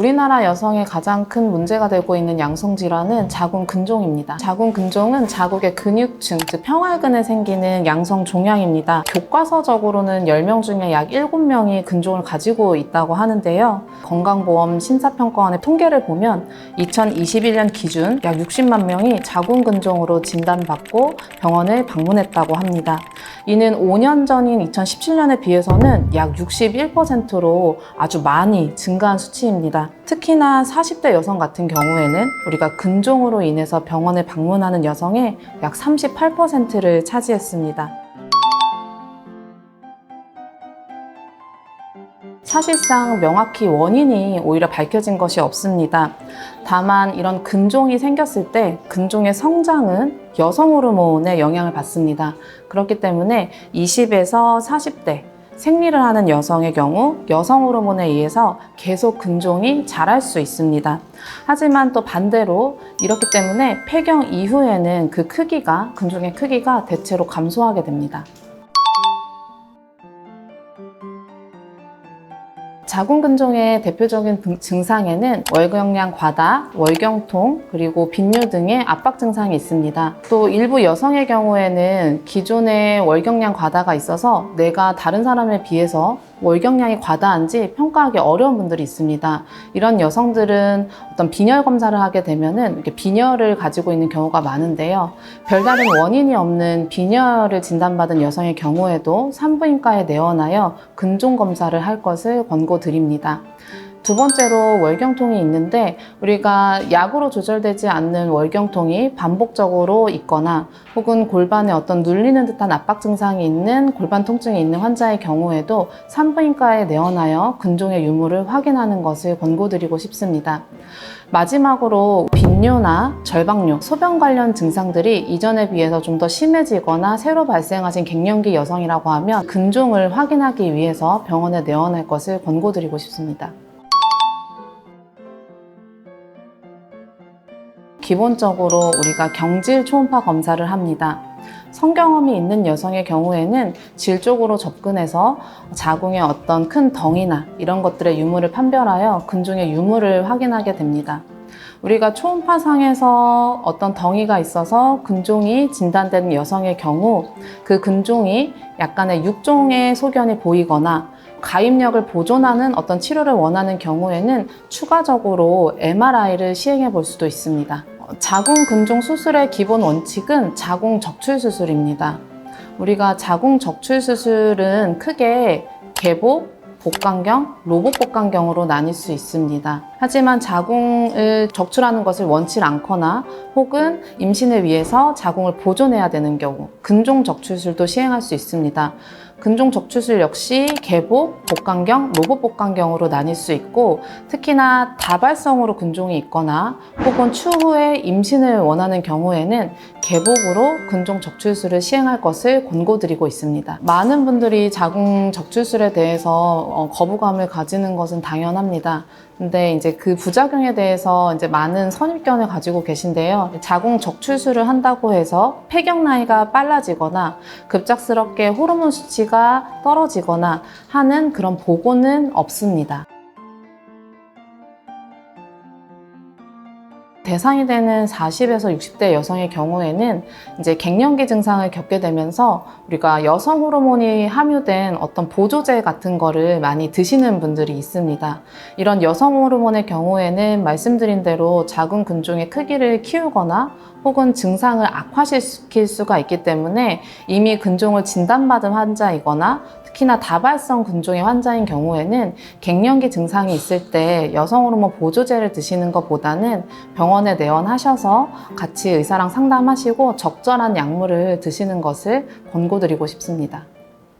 우리나라 여성의 가장 큰 문제가 되고 있는 양성질환은 자궁근종입니다. 자궁근종은 자궁의 근육층, 즉 평활근에 생기는 양성 종양입니다. 교과서적으로는 10명 중에 약 7명이 근종을 가지고 있다고 하는데요. 건강보험 심사평가원의 통계를 보면 2021년 기준 약 60만 명이 자궁근종으로 진단받고 병원을 방문했다고 합니다. 이는 5년 전인 2017년에 비해서는 약 61%로 아주 많이 증가한 수치입니다. 특히나 40대 여성 같은 경우에는 우리가 근종으로 인해서 병원에 방문하는 여성의 약 38%를 차지했습니다. 사실상 명확히 원인이 오히려 밝혀진 것이 없습니다. 다만 이런 근종이 생겼을 때 근종의 성장은 여성 호르몬의 영향을 받습니다. 그렇기 때문에 20에서 40대 생리를 하는 여성의 경우 여성 호르몬에 의해서 계속 근종이 자랄 수 있습니다. 하지만 또 반대로 이렇기 때문에 폐경 이후에는 그 크기가, 근종의 크기가 대체로 감소하게 됩니다. 자궁근종의 대표적인 증상에는 월경량 과다, 월경통, 그리고 빈뇨 등의 압박 증상이 있습니다. 또 일부 여성의 경우에는 기존에 월경량 과다가 있어서 내가 다른 사람에 비해서 월경량이 과다한지 평가하기 어려운 분들이 있습니다. 이런 여성들은 어떤 빈혈 검사를 하게 되면은 이렇게 빈혈을 가지고 있는 경우가 많은데요. 별다른 원인이 없는 빈혈을 진단받은 여성의 경우에도 산부인과에 내원하여 근종 검사를 할 것을 권고드립니다. 두 번째로 월경통이 있는데 우리가 약으로 조절되지 않는 월경통이 반복적으로 있거나 혹은 골반에 어떤 눌리는 듯한 압박 증상이 있는 골반 통증이 있는 환자의 경우에도 산부인과에 내원하여 근종의 유무를 확인하는 것을 권고드리고 싶습니다. 마지막으로 빈뇨나 절박뇨, 소변 관련 증상들이 이전에 비해서 좀 더 심해지거나 새로 발생하신 갱년기 여성이라고 하면 근종을 확인하기 위해서 병원에 내원할 것을 권고드리고 싶습니다. 기본적으로 우리가 경질 초음파 검사를 합니다. 성경험이 있는 여성의 경우에는 질 쪽으로 접근해서 자궁의 어떤 큰 덩이나 이런 것들의 유무를 판별하여 근종의 유무를 확인하게 됩니다. 우리가 초음파상에서 어떤 덩이가 있어서 근종이 진단된 여성의 경우 그 근종이 약간의 육종의 소견이 보이거나 가입력을 보존하는 어떤 치료를 원하는 경우에는 추가적으로 MRI를 시행해 볼 수도 있습니다. 자궁근종 수술의 기본 원칙은 자궁적출수술입니다. 우리가 자궁적출수술은 크게 개복, 복강경, 로봇복강경으로 나뉠 수 있습니다. 하지만 자궁을 적출하는 것을 원치 않거나 혹은 임신을 위해서 자궁을 보존해야 되는 경우 근종적출술도 시행할 수 있습니다. 근종적출술 역시 개복, 복강경, 로봇복강경으로 나뉠 수 있고 특히나 다발성으로 근종이 있거나 혹은 추후에 임신을 원하는 경우에는 개복으로 근종적출술을 시행할 것을 권고드리고 있습니다. 많은 분들이 자궁적출술에 대해서 거부감을 가지는 것은 당연합니다. 근데 이제 그 부작용에 대해서 이제 많은 선입견을 가지고 계신데요. 자궁 적출술을 한다고 해서 폐경 나이가 빨라지거나 급작스럽게 호르몬 수치가 떨어지거나 하는 그런 보고는 없습니다. 대상이 되는 40에서 60대 여성의 경우에는 이제 갱년기 증상을 겪게 되면서 우리가 여성 호르몬이 함유된 어떤 보조제 같은 거를 많이 드시는 분들이 있습니다. 이런 여성 호르몬의 경우에는 말씀드린 대로 자궁 근종의 크기를 키우거나 혹은 증상을 악화시킬 수가 있기 때문에 이미 근종을 진단받은 환자이거나 특히나 다발성 근종의 환자인 경우에는 갱년기 증상이 있을 때 여성 호르몬 보조제를 드시는 것보다는 병원에 내원하셔서 같이 의사랑 상담하시고 적절한 약물을 드시는 것을 권고드리고 싶습니다.